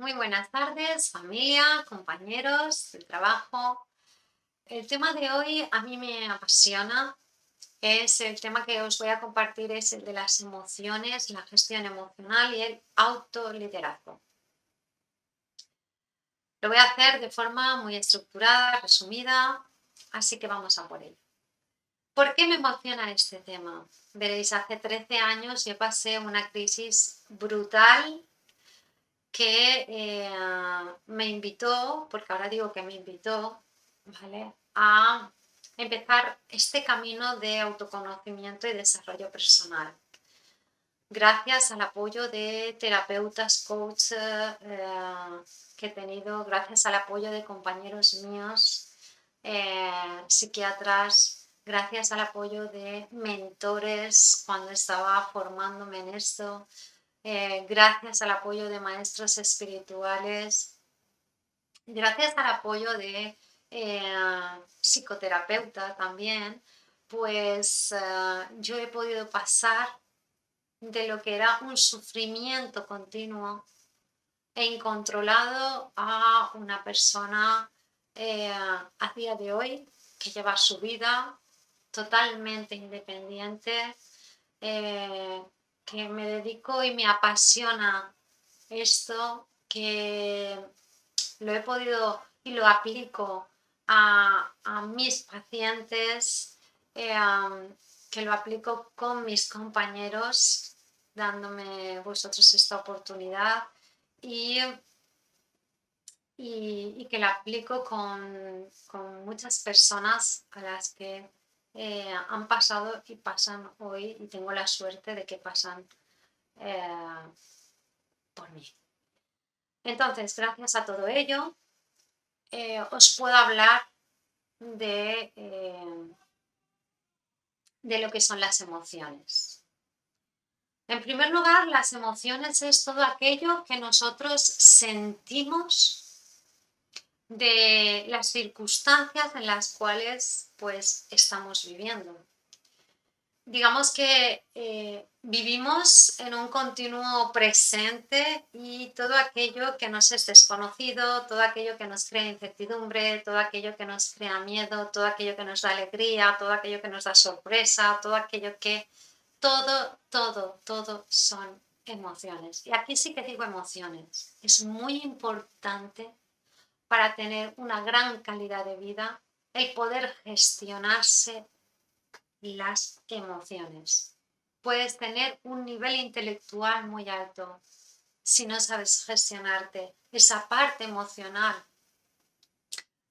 Muy buenas tardes, familia, compañeros del trabajo. El tema de hoy a mí me apasiona. Es el tema que os voy a compartir, es el de las emociones, la gestión emocional y el autoliderazgo. Lo voy a hacer de forma muy estructurada, resumida, así que vamos a por ello. ¿Por qué me emociona este tema? Veréis, hace 13 años yo pasé una crisis brutal que me invitó, porque ahora digo que me invitó, ¿vale?, a empezar este camino de autoconocimiento y desarrollo personal. Gracias al apoyo de terapeutas, coach que he tenido, gracias al apoyo de compañeros míos, psiquiatras, gracias al apoyo de mentores cuando estaba formándome en esto, gracias al apoyo de maestros espirituales, gracias al apoyo de psicoterapeuta también, pues yo he podido pasar de lo que era un sufrimiento continuo e incontrolado a una persona a día de hoy que lleva su vida totalmente independiente, que me dedico y me apasiona esto, que lo he podido y lo aplico a mis pacientes, que lo aplico con mis compañeros, dándome vosotros esta oportunidad y, y que lo aplico con muchas personas a las que han pasado y pasan hoy, y tengo la suerte de que pasan por mí. Entonces, gracias a todo ello, os puedo hablar de lo que son las emociones. En primer lugar, las emociones es todo aquello que nosotros sentimos de las circunstancias en las cuales pues estamos viviendo. Digamos que vivimos en un continuo presente, y todo aquello que nos es desconocido, todo aquello que nos crea incertidumbre, todo aquello que nos crea miedo, todo aquello que nos da alegría, todo aquello que nos da sorpresa, todo aquello que... todo son emociones. Y aquí sí que digo emociones. Es muy importante para tener una gran calidad de vida el poder gestionarse las emociones. Puedes tener un nivel intelectual muy alto. Si no sabes gestionarte esa parte emocional,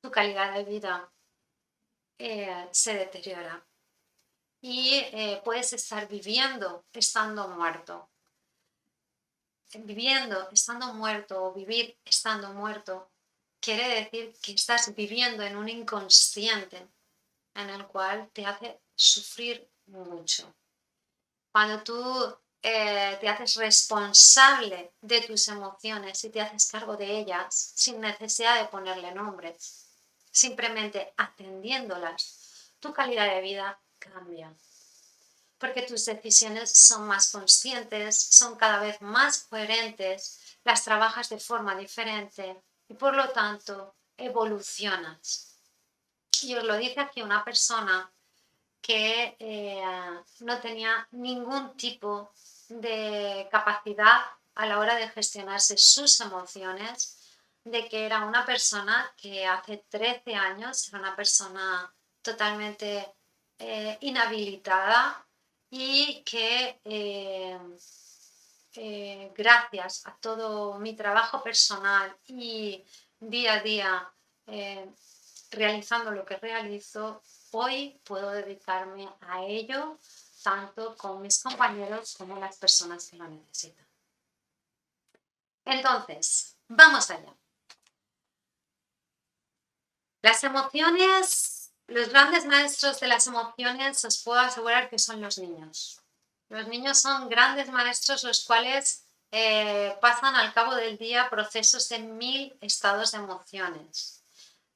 tu calidad de vida se deteriora. Y puedes estar viviendo estando muerto. Viviendo estando muerto o vivir estando muerto quiere decir que estás viviendo en un inconsciente en el cual te hace sufrir mucho. Cuando tú te haces responsable de tus emociones y te haces cargo de ellas sin necesidad de ponerle nombres, simplemente atendiéndolas, tu calidad de vida cambia. Porque tus decisiones son más conscientes, son cada vez más coherentes, las trabajas de forma diferente y por lo tanto evolucionas. Y os lo dice aquí una persona que no tenía ningún tipo de capacidad a la hora de gestionarse sus emociones, de que era una persona que hace 13 años era una persona totalmente inhabilitada, y que gracias a todo mi trabajo personal y día a día realizando lo que realizo, hoy puedo dedicarme a ello, tanto con mis compañeros como las personas que lo necesitan. Entonces, vamos allá. Las emociones, los grandes maestros de las emociones, os puedo asegurar que son los niños. Los niños son grandes maestros, los cuales pasan al cabo del día procesos de 1000 estados de emociones.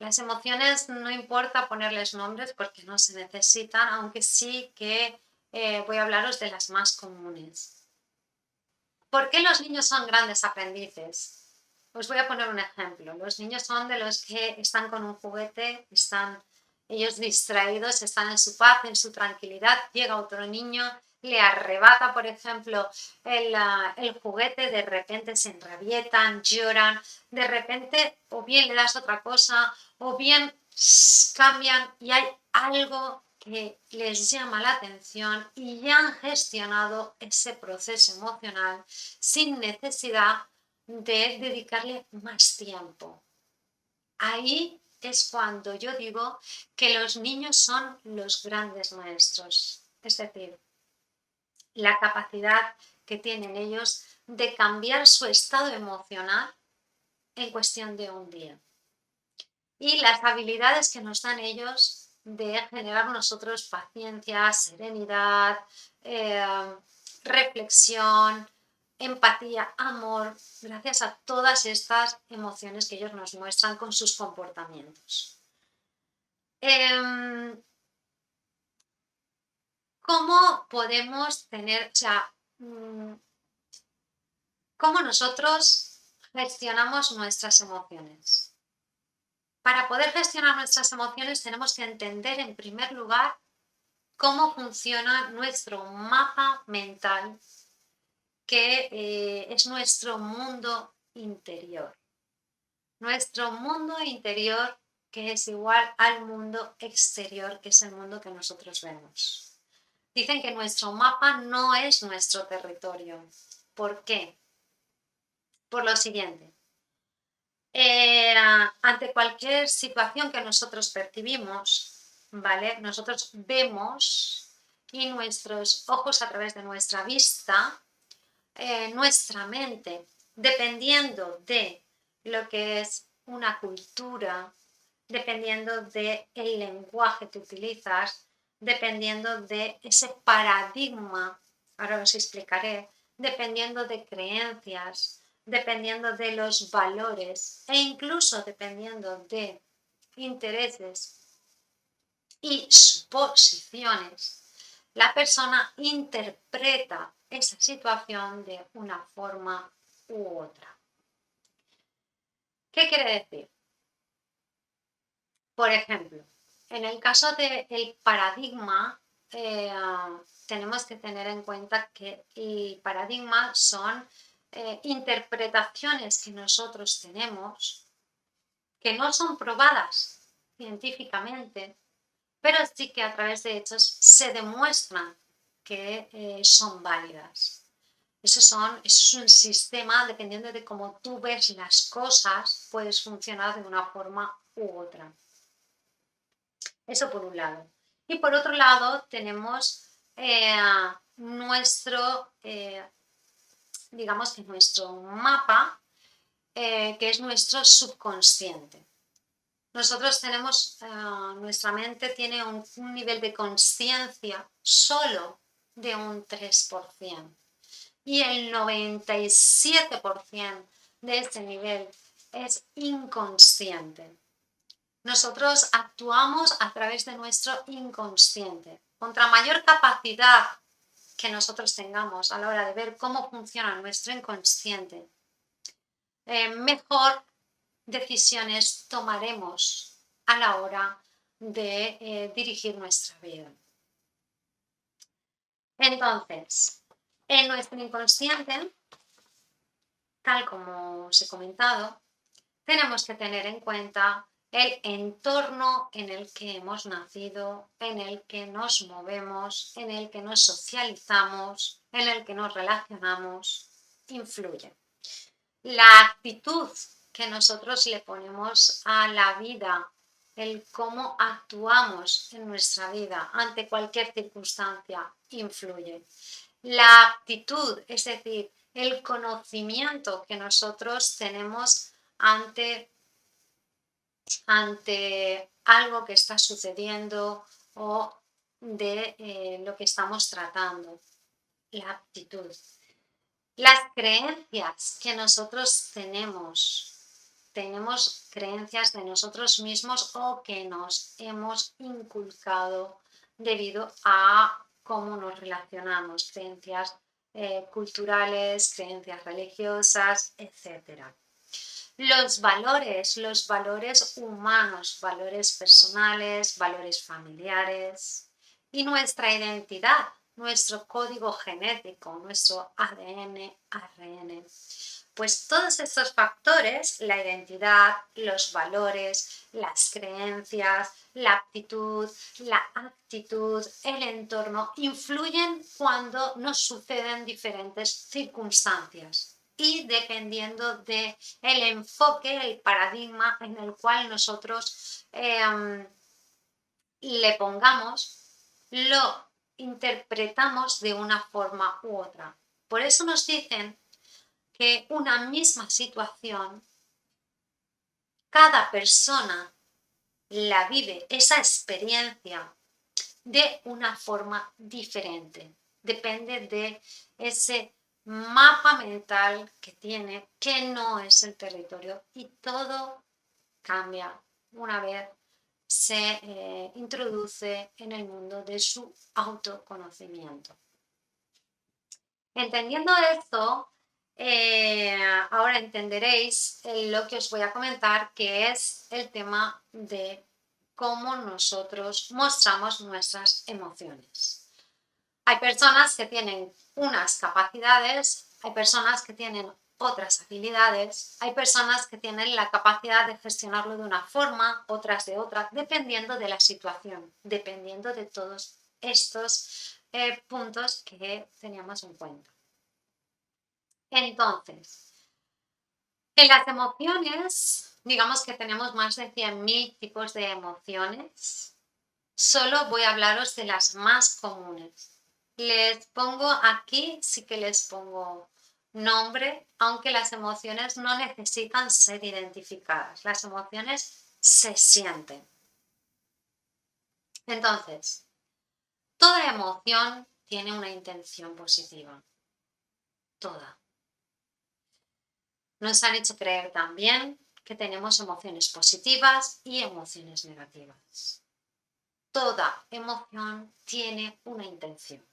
Las emociones no importa ponerles nombres porque no se necesitan, aunque sí que voy a hablaros de las más comunes. ¿Por qué los niños son grandes aprendices? os voy a poner un ejemplo. Los niños son de los que están con un juguete, están ellos distraídos, están en su paz, en su tranquilidad. Llega otro niño, le arrebata, por ejemplo, el juguete, de repente se enrabietan, lloran, de repente o bien le das otra cosa o bien cambian y hay algo que les llama la atención y ya han gestionado ese proceso emocional sin necesidad de dedicarle más tiempo. Ahí es cuando yo digo que los niños son los grandes maestros, es decir, la capacidad que tienen ellos de cambiar su estado emocional en cuestión de un día. Y las habilidades que nos dan ellos de generar nosotros paciencia, serenidad, reflexión, empatía, amor, gracias a todas estas emociones que ellos nos muestran con sus comportamientos. ¿Cómo podemos tener, cómo nosotros gestionamos nuestras emociones? Para poder gestionar nuestras emociones tenemos que entender en primer lugar cómo funciona nuestro mapa mental, que es nuestro mundo interior. Nuestro mundo interior, que es igual al mundo exterior, que es el mundo que nosotros vemos. Dicen que nuestro mapa no es nuestro territorio. ¿Por qué? Por lo siguiente. Ante cualquier situación que nosotros percibimos, ¿vale? Nosotros vemos y nuestros ojos a través de nuestra vista, nuestra mente, dependiendo de lo que es una cultura, dependiendo del lenguaje que utilizas, dependiendo de ese paradigma, ahora os explicaré, dependiendo de creencias, dependiendo de los valores e incluso dependiendo de intereses y suposiciones, la persona interpreta esa situación de una forma u otra. ¿Qué quiere decir? Por ejemplo, en el caso del paradigma, tenemos que tener en cuenta que el paradigma son interpretaciones que nosotros tenemos que no son probadas científicamente, pero sí que a través de hechos se demuestran que son válidas. Eso es un sistema, dependiendo de cómo tú ves las cosas, puedes funcionar de una forma u otra. Eso por un lado. Y por otro lado tenemos digamos que nuestro mapa, que es nuestro subconsciente. Nosotros tenemos, nuestra mente tiene un nivel de conciencia solo de un 3%. Y el 97% de este nivel es inconsciente. Nosotros actuamos a través de nuestro inconsciente. Contra mayor capacidad que nosotros tengamos a la hora de ver cómo funciona nuestro inconsciente, mejor decisiones tomaremos a la hora de dirigir nuestra vida. Entonces, en nuestro inconsciente, tal como os he comentado, tenemos que tener en cuenta el entorno en el que hemos nacido, en el que nos movemos, en el que nos socializamos, en el que nos relacionamos, influye. La actitud que nosotros le ponemos a la vida, el cómo actuamos en nuestra vida ante cualquier circunstancia, influye. La actitud, es decir, el conocimiento que nosotros tenemos ante algo que está sucediendo o de lo que estamos tratando, la actitud. Las creencias que nosotros tenemos creencias de nosotros mismos o que nos hemos inculcado debido a cómo nos relacionamos, creencias culturales, creencias religiosas, etc. los valores humanos, valores personales, valores familiares y nuestra identidad, nuestro código genético, nuestro ADN, ARN. Pues todos estos factores, la identidad, los valores, las creencias, la aptitud, la actitud, el entorno, influyen cuando nos suceden diferentes circunstancias y dependiendo del enfoque, el paradigma en el cual nosotros le pongamos, lo interpretamos de una forma u otra. Por eso nos dicen que una misma situación, cada persona la vive, esa experiencia, de una forma diferente. Depende de ese mapa mental que tiene, que no es el territorio, y todo cambia una vez se introduce en el mundo de su autoconocimiento. Entendiendo esto, ahora entenderéis lo que os voy a comentar, que es el tema de cómo nosotros mostramos nuestras emociones. Hay personas que tienen unas capacidades, hay personas que tienen otras habilidades, hay personas que tienen la capacidad de gestionarlo de una forma, otras de otra, dependiendo de la situación, dependiendo de todos estos puntos que teníamos en cuenta. Entonces, en las emociones, digamos que tenemos más de 100.000 tipos de emociones. Solo voy a hablaros de las más comunes. Les pongo aquí, sí que les pongo nombre, aunque las emociones no necesitan ser identificadas. Las emociones se sienten. Entonces, toda emoción tiene una intención positiva. Toda. Nos han hecho creer también que tenemos emociones positivas y emociones negativas. Toda emoción tiene una intención.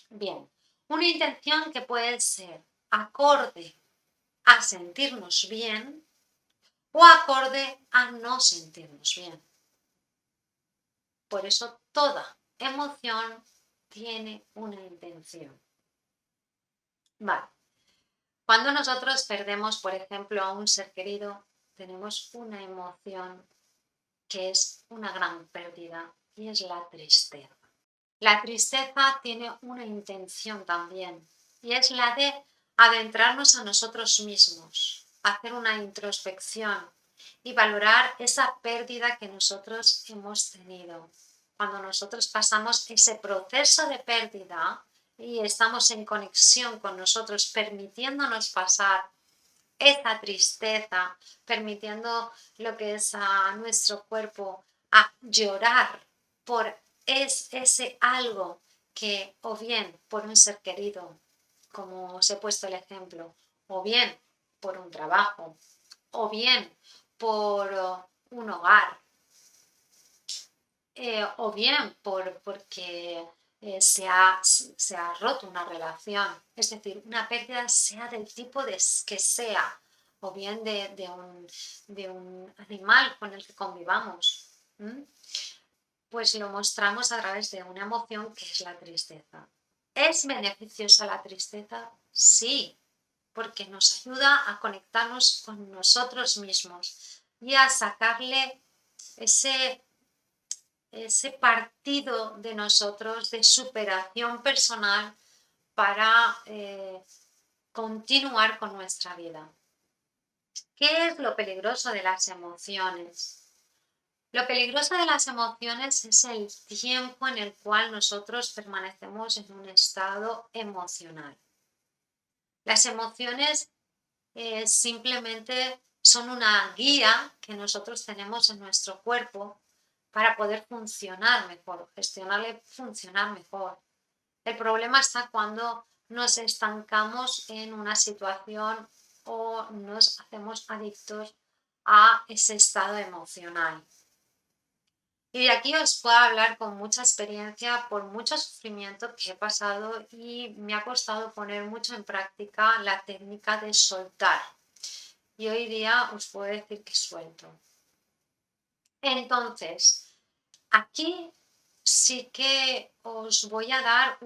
Bien, una intención que puede ser acorde a sentirnos bien o acorde a no sentirnos bien. Por eso toda emoción tiene una intención. Vale. Cuando nosotros perdemos, por ejemplo, a un ser querido, tenemos una emoción que es una gran pérdida y es la tristeza. La tristeza tiene una intención también y es la de adentrarnos a nosotros mismos, hacer una introspección y valorar esa pérdida que nosotros hemos tenido. Cuando nosotros pasamos ese proceso de pérdida y estamos en conexión con nosotros, permitiéndonos pasar esa tristeza, permitiendo lo que es a nuestro cuerpo a llorar por ese algo que o bien por un ser querido, como os he puesto el ejemplo, o bien por un trabajo, o bien por un hogar, o bien porque se ha roto una relación, es decir, una pérdida sea del tipo que sea, o bien de un animal con el que convivamos, pues lo mostramos a través de una emoción que es la tristeza. ¿Es beneficiosa la tristeza? Sí, porque nos ayuda a conectarnos con nosotros mismos y a sacarle ese partido de nosotros de superación personal para continuar con nuestra vida. ¿Qué es lo peligroso de las emociones? Lo peligroso de las emociones es el tiempo en el cual nosotros permanecemos en un estado emocional. Las emociones simplemente son una guía que nosotros tenemos en nuestro cuerpo para poder funcionar mejor, gestionarle, funcionar mejor. El problema está cuando nos estancamos en una situación o nos hacemos adictos a ese estado emocional. Y de aquí os puedo hablar con mucha experiencia por mucho sufrimiento que he pasado y me ha costado poner mucho en práctica la técnica de soltar. Y hoy día os puedo decir que suelto. Entonces, aquí sí que os voy a dar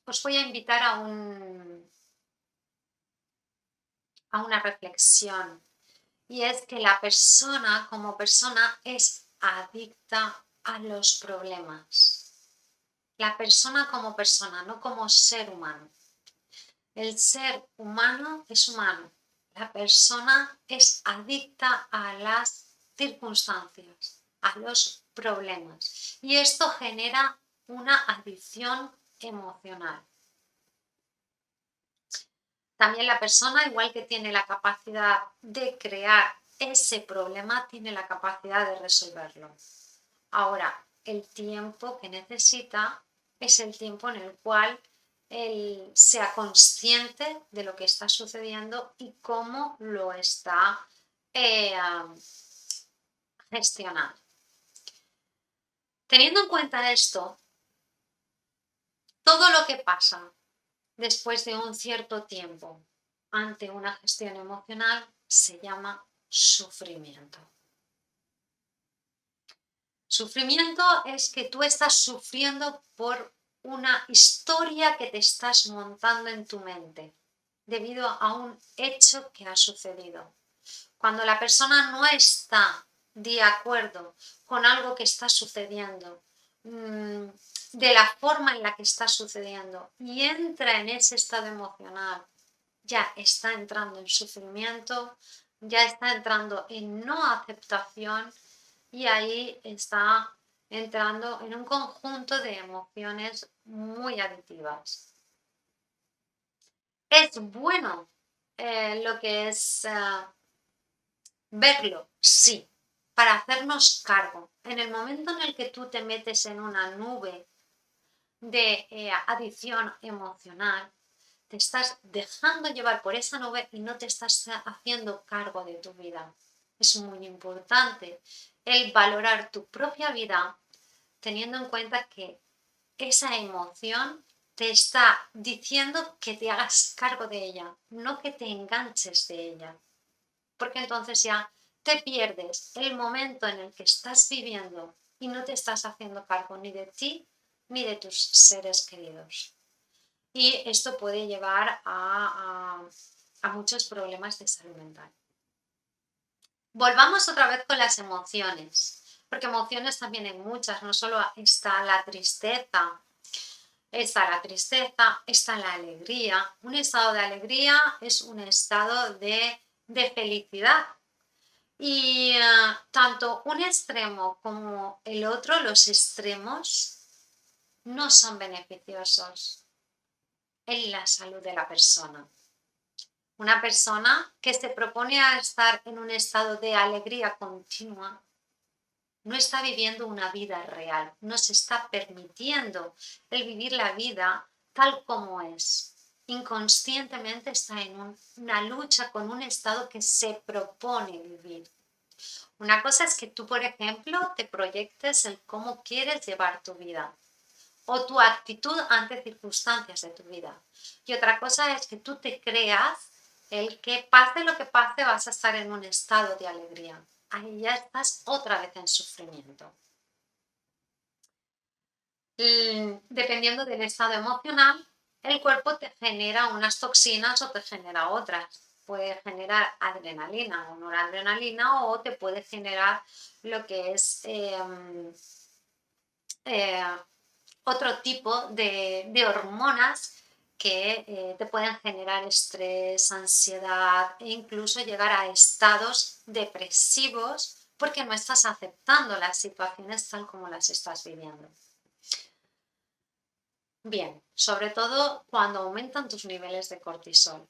os voy a invitar a una reflexión. Y es que la persona como persona es adicta a los problemas. La persona como persona, no como ser humano. El ser humano es humano. La persona es adicta a las circunstancias, a los problemas. Y esto genera una adicción emocional. También la persona, igual que tiene la capacidad de crear ese problema, tiene la capacidad de resolverlo. Ahora, el tiempo que necesita es el tiempo en el cual él sea consciente de lo que está sucediendo y cómo lo está eh, gestionando. Teniendo en cuenta esto, todo lo que pasa después de un cierto tiempo ante una gestión emocional se llama sufrimiento. Sufrimiento es que tú estás sufriendo por una historia que te estás montando en tu mente debido a un hecho que ha sucedido. Cuando la persona no está de acuerdo con algo que está sucediendo, de la forma en la que está sucediendo y entra en ese estado emocional, ya está entrando en sufrimiento, ya está entrando en no aceptación y ahí está entrando en un conjunto de emociones muy adictivas. Es bueno lo que es verlo, sí, para hacernos cargo. En el momento en el que tú te metes en una nube de adicción emocional, te estás dejando llevar por esa nube y no te estás haciendo cargo de tu vida. Es muy importante el valorar tu propia vida teniendo en cuenta que esa emoción te está diciendo que te hagas cargo de ella, no que te enganches de ella. Porque entonces ya te pierdes el momento en el que estás viviendo y no te estás haciendo cargo ni de ti ni de tus seres queridos. Y esto puede llevar a muchos problemas de salud mental. Volvamos otra vez con las emociones, porque emociones también hay muchas, no solo está la tristeza, está la alegría. Un estado de alegría es un estado de felicidad. Y tanto un extremo como el otro, los extremos, no son beneficiosos en la salud de la persona. Una persona que se propone a estar en un estado de alegría continua no está viviendo una vida real, no se está permitiendo el vivir la vida tal como es. Inconscientemente está en una lucha con un estado que se propone vivir. Una cosa es que tú, por ejemplo, te proyectes el cómo quieres llevar tu vida o tu actitud ante circunstancias de tu vida. Y otra cosa es que tú te creas el que pase lo que pase vas a estar en un estado de alegría. Ahí ya estás otra vez en sufrimiento. Dependiendo del estado emocional, el cuerpo te genera unas toxinas o te genera otras. Puede generar adrenalina o noradrenalina o te puede generar lo que es otro tipo de hormonas que te pueden generar estrés, ansiedad e incluso llegar a estados depresivos porque no estás aceptando las situaciones tal como las estás viviendo. Bien, sobre todo cuando aumentan tus niveles de cortisol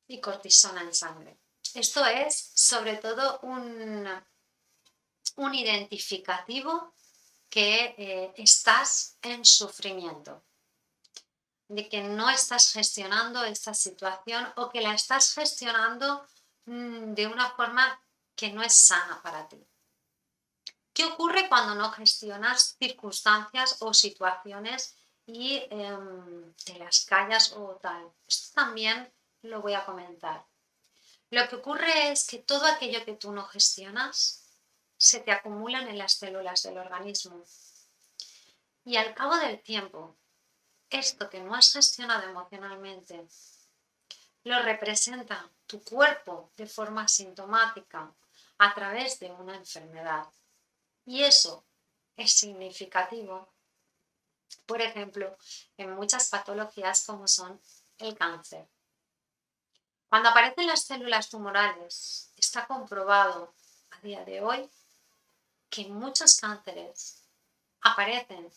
y cortisona en sangre. Esto es sobre todo un identificativo que estás en sufrimiento, de que no estás gestionando esta situación o que la estás gestionando de una forma que no es sana para ti. ¿Qué ocurre cuando no gestionas circunstancias o situaciones y te las callas o tal? Esto también lo voy a comentar. Lo que ocurre es que todo aquello que tú no gestionas se te acumulan en las células del organismo. Y al cabo del tiempo, esto que no has gestionado emocionalmente, lo representa tu cuerpo de forma sintomática a través de una enfermedad. Y eso es significativo, por ejemplo, en muchas patologías como son el cáncer. Cuando aparecen las células tumorales, está comprobado a día de hoy que muchos cánceres aparecen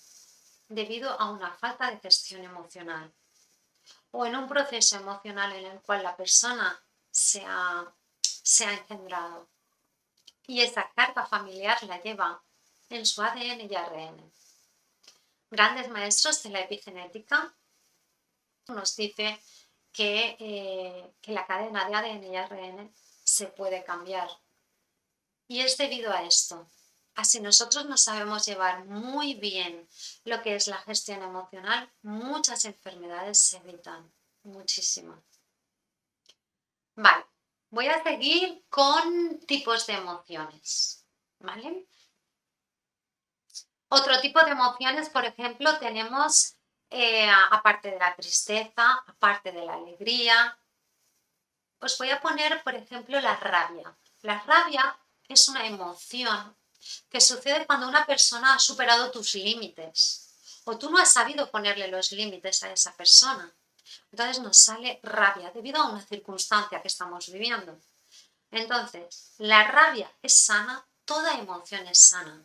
debido a una falta de gestión emocional o en un proceso emocional en el cual la persona se ha engendrado y esa carga familiar la lleva en su ADN y ARN. Grandes maestros de la epigenética nos dicen que la cadena de ADN y ARN se puede cambiar. Y es debido a esto. Así nosotros no sabemos llevar muy bien lo que es la gestión emocional, muchas enfermedades se evitan, muchísimas. Vale, voy a seguir con tipos de emociones, ¿vale? Otro tipo de emociones, por ejemplo, tenemos, aparte de la tristeza, aparte de la alegría, os voy a poner, por ejemplo, la rabia. La rabia es una emoción que sucede cuando una persona ha superado tus límites o tú no has sabido ponerle los límites a esa persona. Entonces nos sale rabia debido a una circunstancia que estamos viviendo. Entonces, la rabia es sana, toda emoción es sana,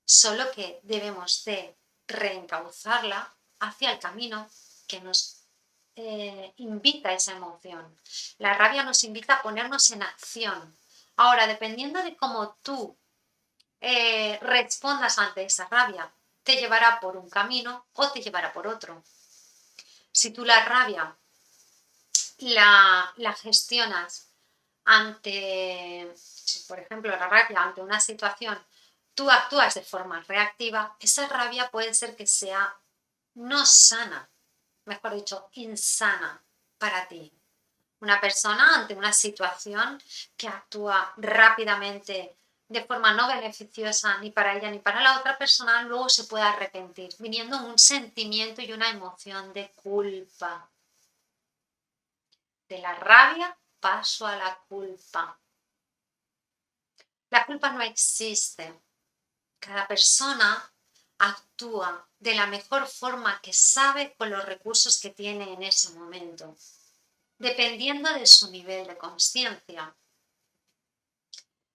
solo que debemos de reencauzarla hacia el camino que nos invita a esa emoción. La rabia nos invita a ponernos en acción. Ahora, dependiendo de cómo tú respondas ante esa rabia, te llevará por un camino o te llevará por otro. Si tú la rabia la gestionas ante, por ejemplo, la rabia ante una situación, tú actúas de forma reactiva, esa rabia puede ser que sea no sana, mejor dicho, insana para ti. Una persona ante una situación que actúa rápidamente de forma no beneficiosa ni para ella ni para la otra persona, luego se puede arrepentir, viniendo un sentimiento y una emoción de culpa. De la rabia paso a la culpa. La culpa no existe. Cada persona actúa de la mejor forma que sabe con los recursos que tiene en ese momento, dependiendo de su nivel de consciencia.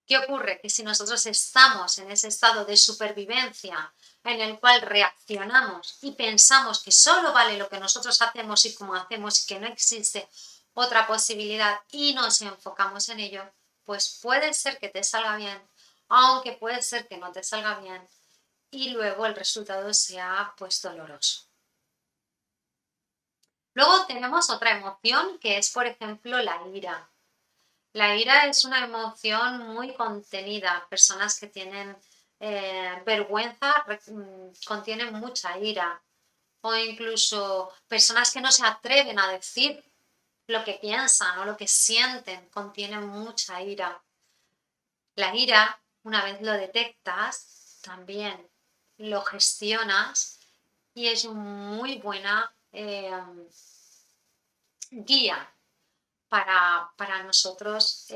¿Qué ocurre? Que si nosotros estamos en ese estado de supervivencia en el cual reaccionamos y pensamos que solo vale lo que nosotros hacemos y como hacemos y que no existe otra posibilidad y nos enfocamos en ello, pues puede ser que te salga bien, aunque puede ser que no te salga bien y luego el resultado sea pues doloroso. Luego tenemos otra emoción que es, por ejemplo, la ira. La ira es una emoción muy contenida. Personas que tienen vergüenza contienen mucha ira. O incluso personas que no se atreven a decir lo que piensan o lo que sienten contienen mucha ira. La ira, una vez lo detectas, también lo gestionas y es muy buena guía para nosotros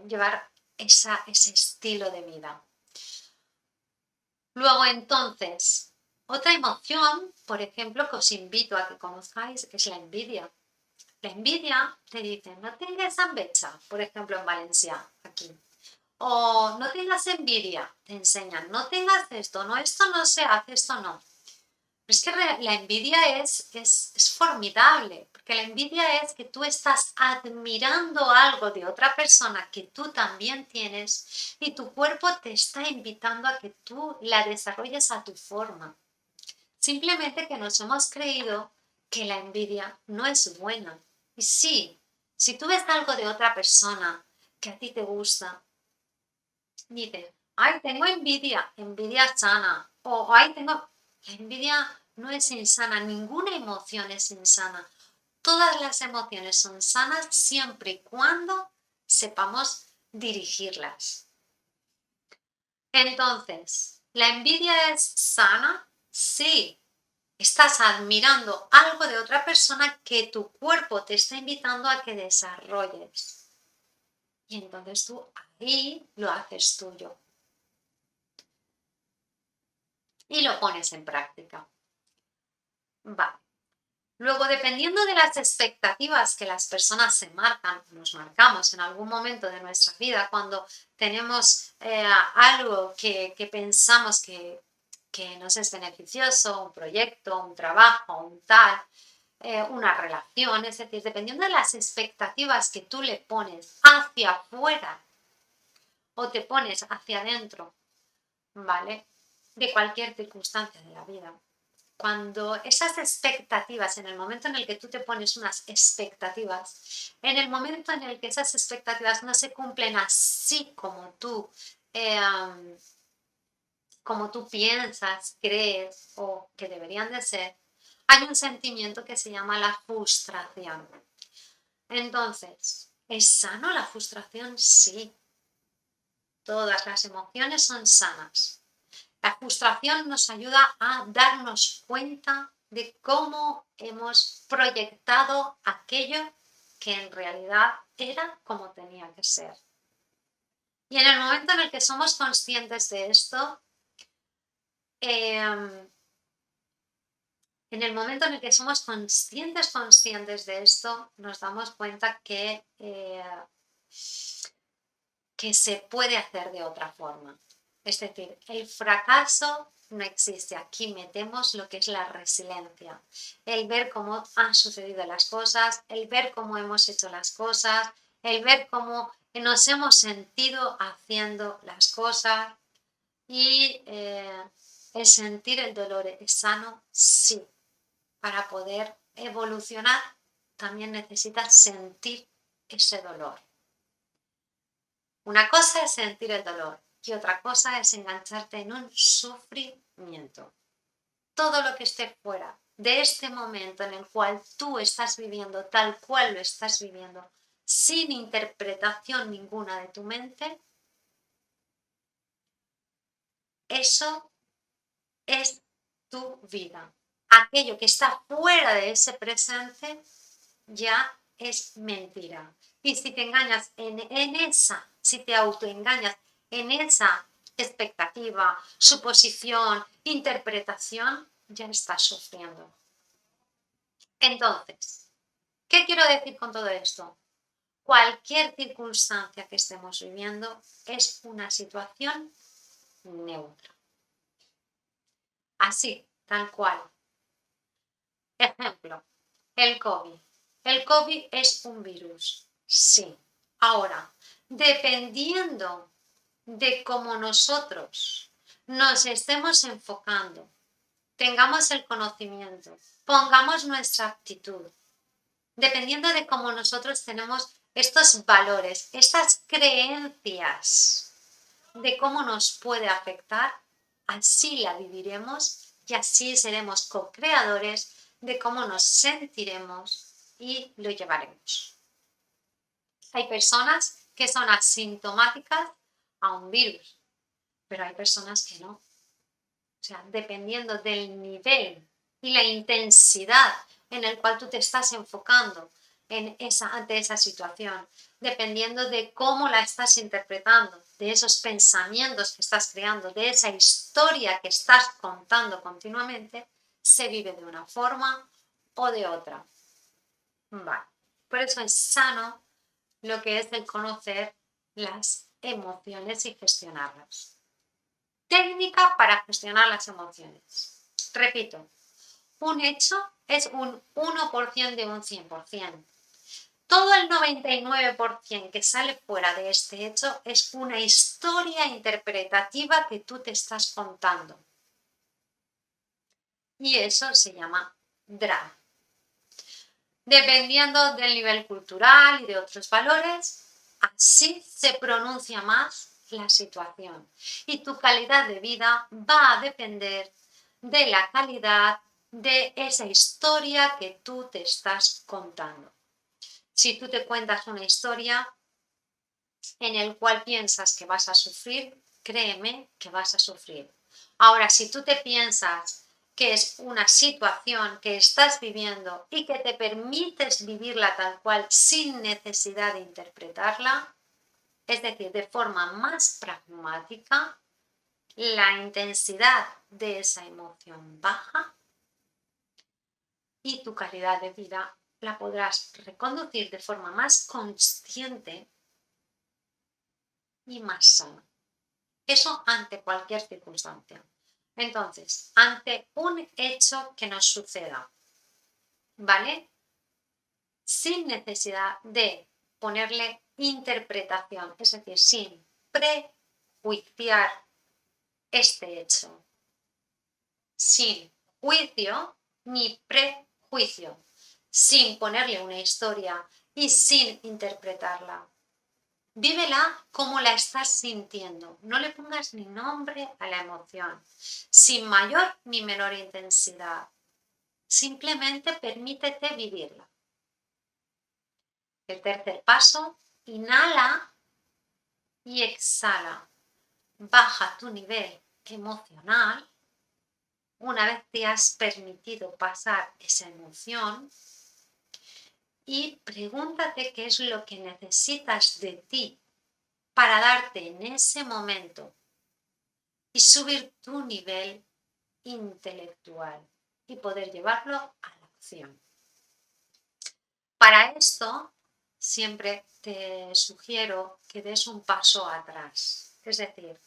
llevar ese estilo de vida. Luego entonces, otra emoción, por ejemplo, que os invito a que conozcáis, es la envidia. La envidia te dice, no tengas enveja, por ejemplo en Valencia, aquí. O no tengas envidia, te enseñan, no tengas esto, no, esto no se hace, esto no. Pero es que la envidia es formidable, porque la envidia es que tú estás admirando algo de otra persona que tú también tienes y tu cuerpo te está invitando a que tú la desarrolles a tu forma. Simplemente que nos hemos creído que la envidia no es buena. Y sí, si tú ves algo de otra persona que a ti te gusta, dices, ay, tengo envidia, envidia sana, o ay, tengo, la envidia no es insana, ninguna emoción es insana. Todas las emociones son sanas siempre y cuando sepamos dirigirlas. Entonces, ¿la envidia es sana? Sí. Estás admirando algo de otra persona que tu cuerpo te está invitando a que desarrolles. Y entonces tú ahí lo haces tuyo. Y lo pones en práctica. Va. Luego, dependiendo de las expectativas que las personas se marcan, nos marcamos en algún momento de nuestra vida, cuando tenemos algo que pensamos que nos es beneficioso, un proyecto, un trabajo, un tal, una relación, es decir, dependiendo de las expectativas que tú le pones hacia afuera o te pones hacia adentro, ¿vale? De cualquier circunstancia de la vida. Cuando esas expectativas, en el momento en el que tú te pones unas expectativas, en el momento en el que esas expectativas no se cumplen así eh, como tú piensas, crees o que deberían de ser, hay un sentimiento que se llama la frustración. Entonces, ¿es sano la frustración? Sí. Todas las emociones son sanas. La frustración nos ayuda a darnos cuenta de cómo hemos proyectado aquello que en realidad era como tenía que ser. Y en el momento en el que somos conscientes de esto, en el momento en el que somos conscientes de esto, nos damos cuenta que se puede hacer de otra forma. Es decir, el fracaso no existe. Aquí metemos lo que es la resiliencia. El ver cómo han sucedido las cosas, el ver cómo hemos hecho las cosas, el ver cómo nos hemos sentido haciendo las cosas y el sentir el dolor es sano, sí. Para poder evolucionar también necesitas sentir ese dolor. Una cosa es sentir el dolor y otra cosa es engancharte en un sufrimiento. Todo lo que esté fuera de este momento en el cual tú estás viviendo tal cual lo estás viviendo, sin interpretación ninguna de tu mente, eso es tu vida. Aquello que está fuera de ese presente ya es mentira. Y si te engañas si te autoengañas en esa expectativa, suposición, interpretación, ya estás sufriendo. Entonces, ¿qué quiero decir con todo esto? Cualquier circunstancia que estemos viviendo es una situación neutra. Así, tal cual. Ejemplo, el COVID. El COVID es un virus, sí. Ahora, dependiendo de cómo nosotros nos estemos enfocando, tengamos el conocimiento, pongamos nuestra actitud, dependiendo de cómo nosotros tenemos estos valores, estas creencias de cómo nos puede afectar, así la viviremos y así seremos co-creadores de cómo nos sentiremos y lo llevaremos. Hay personas que son asintomáticas a un virus, pero hay personas que no. O sea, dependiendo del nivel y la intensidad en el cual tú te estás enfocando ante esa situación, dependiendo de cómo la estás interpretando, de esos pensamientos que estás creando, de esa historia que estás contando continuamente, se vive de una forma o de otra. Vale. Por eso es sano lo que es el conocer las emociones y gestionarlas. Técnica para gestionar las emociones. Repito, un hecho es un 1% de un 100%. Todo el 99% que sale fuera de este hecho es una historia interpretativa que tú te estás contando. Y eso se llama drama. Dependiendo del nivel cultural y de otros valores, así se pronuncia más la situación. Y tu calidad de vida va a depender de la calidad de esa historia que tú te estás contando. Si tú te cuentas una historia en el cual piensas que vas a sufrir, créeme que vas a sufrir. Ahora, si tú te piensas que es una situación que estás viviendo y que te permites vivirla tal cual sin necesidad de interpretarla, es decir, de forma más pragmática, la intensidad de esa emoción baja y tu calidad de vida la podrás reconducir de forma más consciente y más sana. Eso ante cualquier circunstancia. Entonces, ante un hecho que nos suceda, ¿vale? Sin necesidad de ponerle interpretación, es decir, sin prejuiciar este hecho, sin juicio ni prejuicio, sin ponerle una historia y sin interpretarla. Vívela como la estás sintiendo, no le pongas ni nombre a la emoción, sin mayor ni menor intensidad, simplemente permítete vivirla. El tercer paso, inhala y exhala, baja tu nivel emocional. Una vez te has permitido pasar esa emoción y pregúntate qué es lo que necesitas de ti para darte en ese momento y subir tu nivel intelectual y poder llevarlo a la acción. Para esto, siempre te sugiero que des un paso atrás, es decir,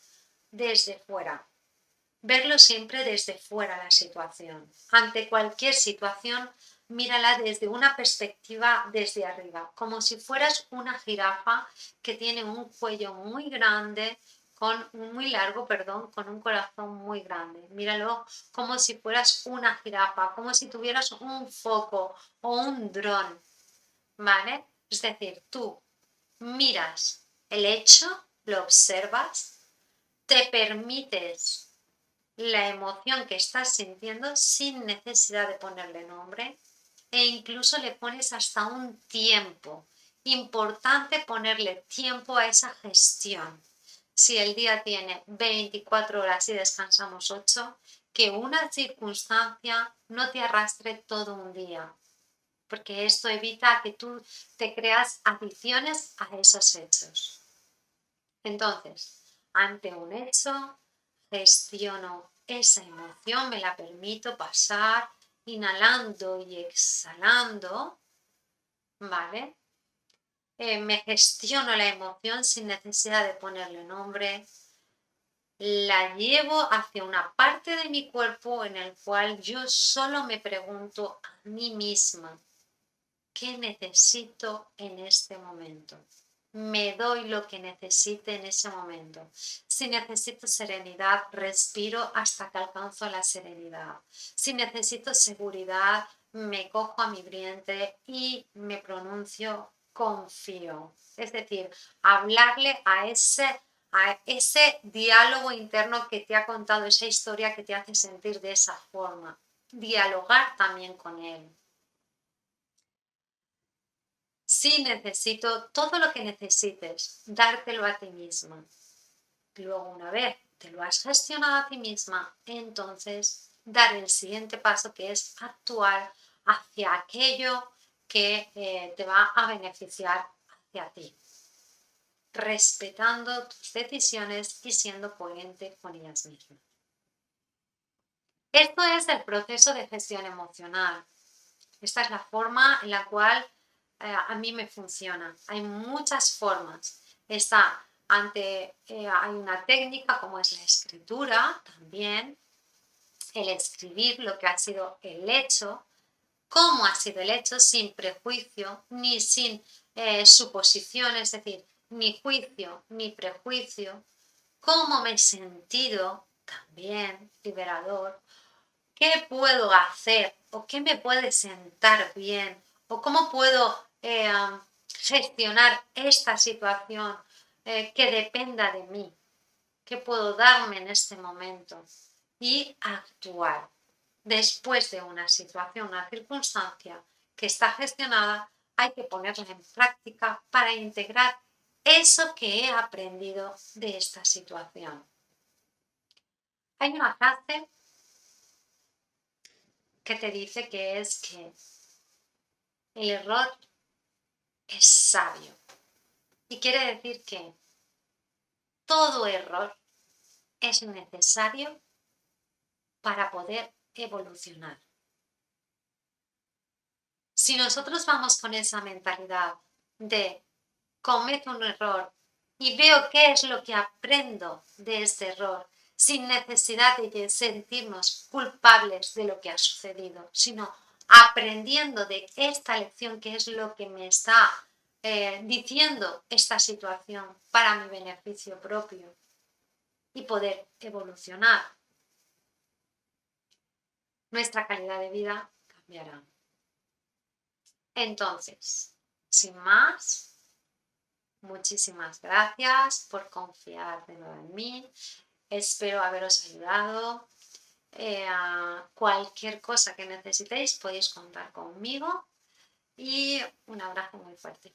desde fuera. Verlo siempre desde fuera la situación. Ante cualquier situación, mírala desde una perspectiva desde arriba, como si fueras una jirafa que tiene un cuello muy grande, muy largo, con un corazón muy grande. Míralo como si fueras una jirafa, como si tuvieras un foco o un dron, ¿vale? Es decir, tú miras el hecho, lo observas, te permites la emoción que estás sintiendo sin necesidad de ponerle nombre e incluso le pones hasta un tiempo. Importante ponerle tiempo a esa gestión. Si el día tiene 24 horas y descansamos 8, que una circunstancia no te arrastre todo un día, porque esto evita que tú te creas adicciones a esos hechos. Entonces, ante un hecho, gestiono esa emoción, me la permito pasar, inhalando y exhalando, ¿vale? Me gestiono la emoción sin necesidad de ponerle nombre, la llevo hacia una parte de mi cuerpo en el cual yo solo me pregunto a mí misma, ¿qué necesito en este momento? Me doy lo que necesite en ese momento. Si necesito serenidad, respiro hasta que alcanzo la serenidad. Si necesito seguridad, me cojo a mi vientre y me pronuncio confío. Es decir, hablarle a ese diálogo interno que te ha contado esa historia que te hace sentir de esa forma. Dialogar también con él. Sí, necesito todo lo que necesites, dártelo a ti misma. Luego, una vez te lo has gestionado a ti misma, entonces dar el siguiente paso, que es actuar hacia aquello que te va a beneficiar hacia ti, respetando tus decisiones y siendo coherente con ellas mismas. Esto es el proceso de gestión emocional. Esta es la forma en la cual a mí me funciona. Hay muchas formas. Hay una técnica como es la escritura también, el escribir lo que ha sido el hecho, cómo ha sido el hecho, sin prejuicio ni sin suposición, es decir, ni juicio ni prejuicio, cómo me he sentido también liberador, qué puedo hacer o qué me puede sentar bien o cómo puedo gestionar esta situación que dependa de mí, que puedo darme en este momento y actuar después de una situación, una circunstancia que está gestionada. Hay que ponerla en práctica para integrar eso que he aprendido de esta situación. Hay una frase que te dice que es que el error es sabio. Y quiere decir que todo error es necesario para poder evolucionar. Si nosotros vamos con esa mentalidad de cometo un error y veo qué es lo que aprendo de este error, sin necesidad de sentirnos culpables de lo que ha sucedido, sino aprendiendo de esta lección, que es lo que me está diciendo esta situación para mi beneficio propio y poder evolucionar, nuestra calidad de vida cambiará. Entonces, sin más, muchísimas gracias por confiar de nuevo en mí. Espero haberos ayudado. Cualquier cosa que necesitéis podéis contar conmigo y un abrazo muy fuerte.